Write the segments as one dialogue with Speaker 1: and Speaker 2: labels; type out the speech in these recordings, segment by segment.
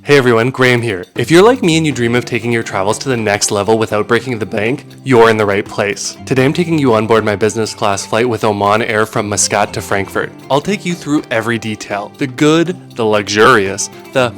Speaker 1: Hey everyone, Graham here. If you're like me and you dream of taking your travels to the next level without breaking the bank, you're in the right place. Today I'm taking you on board my business class flight with Oman Air from Muscat to Frankfurt. I'll take you through every detail, the good, the luxurious, the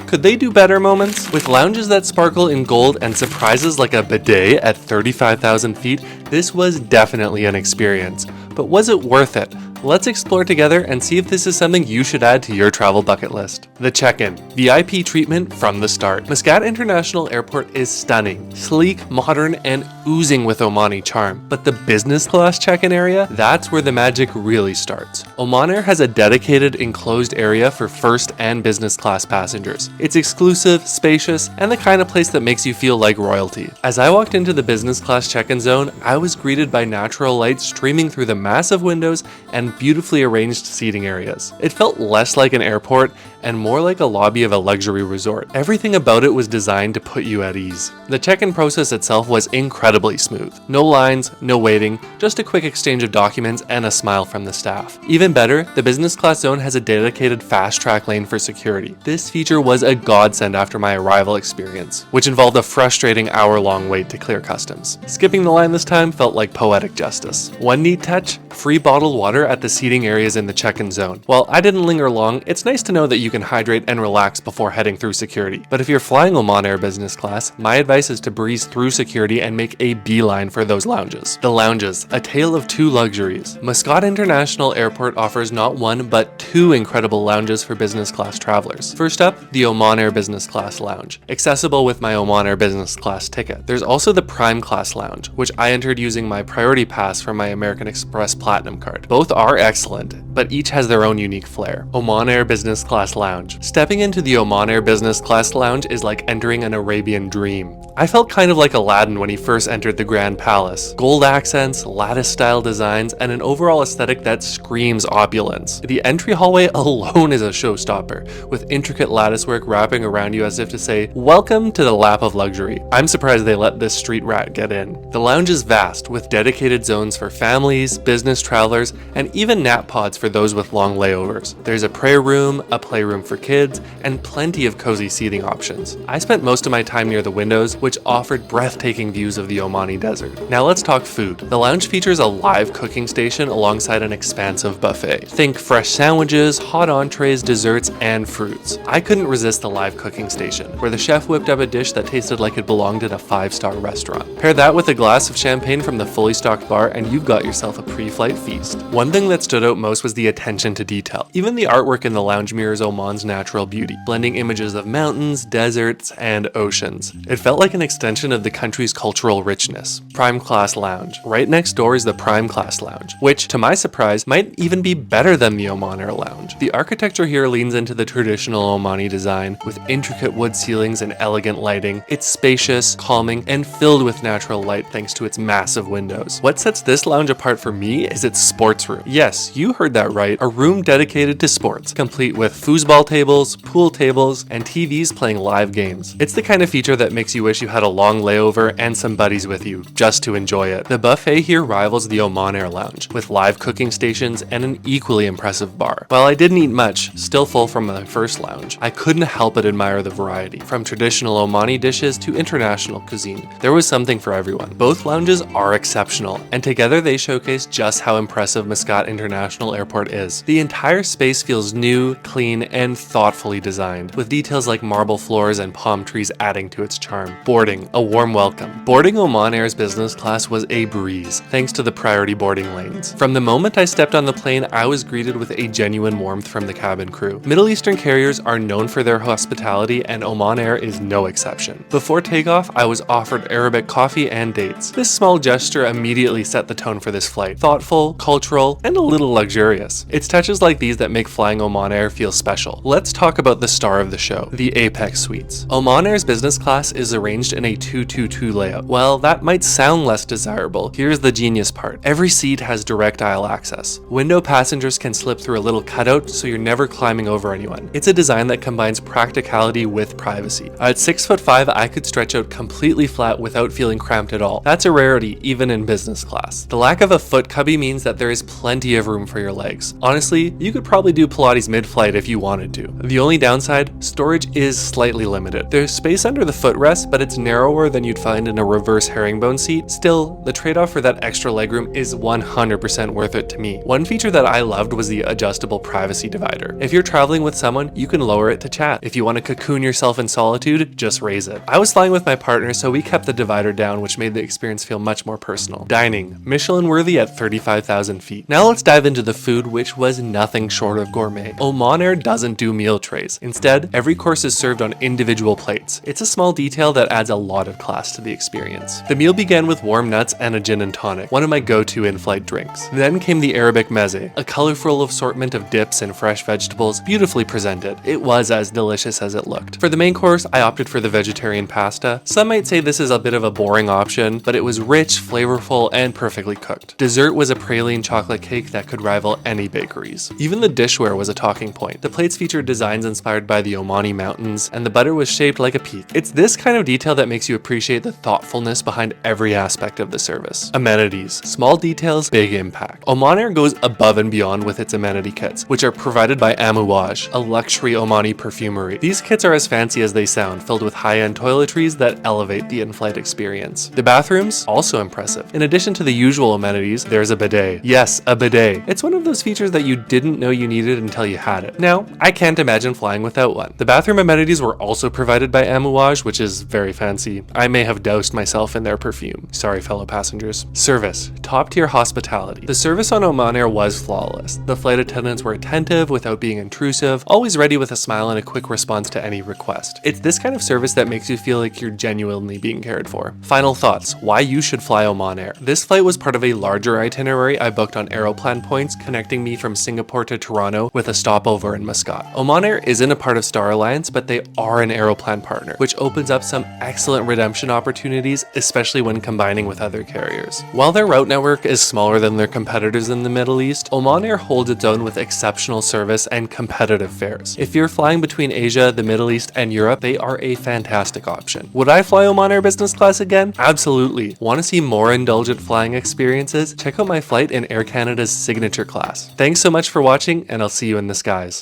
Speaker 1: could they do better moments? With lounges that sparkle in gold and surprises like a bidet at 35,000 feet, this was definitely an experience. But was it worth it? Let's explore together and see if this is something you should add to your travel bucket list. The check-in. VIP treatment from the start. Muscat International Airport is stunning, sleek, modern, and oozing with Omani charm. But the business class check-in area, that's where the magic really starts. Oman Air has a dedicated enclosed area for first and business class passengers. It's exclusive, spacious, and the kind of place that makes you feel like royalty. As I walked into the business class check-in zone, I was greeted by natural light streaming through the massive windows and beautifully arranged seating areas. It felt less like an airport and more like a lobby of a luxury resort. Everything about it was designed to put you at ease. The check-in process itself was incredibly smooth. No lines, no waiting, just a quick exchange of documents and a smile from the staff. Even better, the business class zone has a dedicated fast-track lane for security. This feature was a godsend after my arrival experience, which involved a frustrating hour-long wait to clear customs. Skipping the line this time felt like poetic justice. One neat touch, free bottled water at the seating areas in the check-in zone. While I didn't linger long, it's nice to know that you can hydrate and relax before heading through security. But if you're flying Oman Air business class, my advice is to breeze through security and make a beeline for those lounges. The lounges, a tale of two luxuries. Muscat International Airport offers not one, but two incredible lounges for business class travelers. First up, the Oman Air Business Class Lounge, accessible with my Oman Air Business Class ticket. There's also the Prime Class Lounge, which I entered using my Priority Pass from my American Express Platinum card. Both are excellent, but each has their own unique flair. Oman Air Business Class Lounge. Stepping into the Oman Air Business Class Lounge is like entering an Arabian dream. I felt kind of like Aladdin when he first entered the Grand Palace. Gold accents, lattice-style designs, and an overall aesthetic that screams opulence. The entry hallway alone is a showstopper, with intricate latticework wrapping around you as if to say, welcome to the lap of luxury. I'm surprised they let this street rat get in. The lounge is vast, with dedicated zones for families, business travelers, and even nap pods for those with long layovers. There's a prayer room, a playroom for kids, and plenty of cozy seating options. I spent most of my time near the windows, which offered breathtaking views of the Omani desert. Now let's talk food. The lounge features a live cooking station alongside an expansive buffet. Think fresh sandwiches, hot entrees, desserts, and fruits. I couldn't resist the live cooking station, where the chef whipped up a dish that tasted like it belonged in a 5-star restaurant. Pair that with a glass of champagne from the fully stocked bar and you've got yourself a pre-flight feast. One thing that stood out most was the attention to detail. Even the artwork in the lounge mirrors Oman's natural beauty, blending images of mountains, deserts, and oceans. It felt like an extension of the country's cultural richness. Prime Class Lounge. Right next door is the Prime Class Lounge, which, to my surprise, might even be better than the Oman Air Lounge. The architecture here leans into the traditional Omani design, with intricate wood ceilings and elegant lighting. It's spacious, calming, and filled with natural light thanks to its massive windows. What sets this lounge apart for me is its sports room. Yes, you heard that right, a room dedicated to sports, complete with foosball tables, pool tables, and TVs playing live games. It's the kind of feature that makes you wish you had a long layover and some buddies with you just to enjoy it. The buffet here rivals the Oman Air Lounge, with live cooking stations and an equally impressive bar. While I didn't eat much, still full from my first lounge, I couldn't help but admire the variety. From traditional Omani dishes to international cuisine, there was something for everyone. Both lounges are exceptional, and together they showcase just how impressive Muscat International Airport is. The entire space feels new, clean, and thoughtfully designed, with details like marble floors and palm trees adding to its charm. Boarding, a warm welcome. Boarding Oman Air's business class was a breeze, thanks to the priority boarding lanes. From the moment I stepped on the plane, I was greeted with a genuine warmth from the cabin crew. Middle Eastern carriers are known for their hospitality, and Oman Air is no exception. Before takeoff, I was offered Arabic coffee and dates. This small gesture immediately set the tone for this flight. Thoughtful, cultural, and a little luxurious. It's touches like these that make flying Oman Air feel special. Let's talk about the star of the show, the Apex Suites. Oman Air's business class is arranged in a 2-2-2 layout. While that might sound less desirable, here's the genius part. Every seat has direct aisle access. Window passengers can slip through a little cutout so you're never climbing over anyone. It's a design that combines practicality with privacy. At 6'5", I could stretch out completely flat without feeling cramped at all. That's a rarity even in business class. The lack of a foot cubby means that there is plenty plenty of room for your legs. Honestly, you could probably do Pilates mid-flight if you wanted to. The only downside, storage is slightly limited. There's space under the footrest, but it's narrower than you'd find in a reverse herringbone seat. Still, the trade-off for that extra legroom is 100% worth it to me. One feature that I loved was the adjustable privacy divider. If you're traveling with someone, you can lower it to chat. If you want to cocoon yourself in solitude, just raise it. I was flying with my partner, so we kept the divider down, which made the experience feel much more personal. Dining, Michelin-worthy at 35,000 feet. Now let's dive into the food, which was nothing short of gourmet. Oman Air doesn't do meal trays. Instead, every course is served on individual plates. It's a small detail that adds a lot of class to the experience. The meal began with warm nuts and a gin and tonic, one of my go-to in-flight drinks. Then came the Arabic meze, a colorful assortment of dips and fresh vegetables, beautifully presented. It was as delicious as it looked. For the main course, I opted for the vegetarian pasta. Some might say this is a bit of a boring option, but it was rich, flavorful, and perfectly cooked. Dessert was a praline chocolate cake that could rival any bakeries. Even the dishware was a talking point. The plates featured designs inspired by the Omani mountains, and the butter was shaped like a peak. It's this kind of detail that makes you appreciate the thoughtfulness behind every aspect of the service. Amenities. Small details, big impact. Oman Air goes above and beyond with its amenity kits, which are provided by Amouage, a luxury Omani perfumery. These kits are as fancy as they sound, filled with high-end toiletries that elevate the in-flight experience. The bathrooms, also impressive. In addition to the usual amenities, there's a bidet. Yes, a bidet. It's one of those features that you didn't know you needed until you had it. Now, I can't imagine flying without one. The bathroom amenities were also provided by Amouage, which is very fancy. I may have doused myself in their perfume. Sorry, fellow passengers. Service. Top-tier hospitality. The service on Oman Air was flawless. The flight attendants were attentive without being intrusive, always ready with a smile and a quick response to any request. It's this kind of service that makes you feel like you're genuinely being cared for. Final thoughts. Why you should fly Oman Air. This flight was part of a larger itinerary I booked on Aeroplan points connecting me from Singapore to Toronto with a stopover in Muscat. Oman Air isn't a part of Star Alliance, but they are an Aeroplan partner, which opens up some excellent redemption opportunities, especially when combining with other carriers. While their route network is smaller than their competitors in the Middle East, Oman Air holds its own with exceptional service and competitive fares. If you're flying between Asia, the Middle East, and Europe, they are a fantastic option. Would I fly Oman Air business class again? Absolutely. Want to see more indulgent flying experiences? Check out my flight in Air Canada's signature class. Thanks so much for watching, and I'll see you in the skies.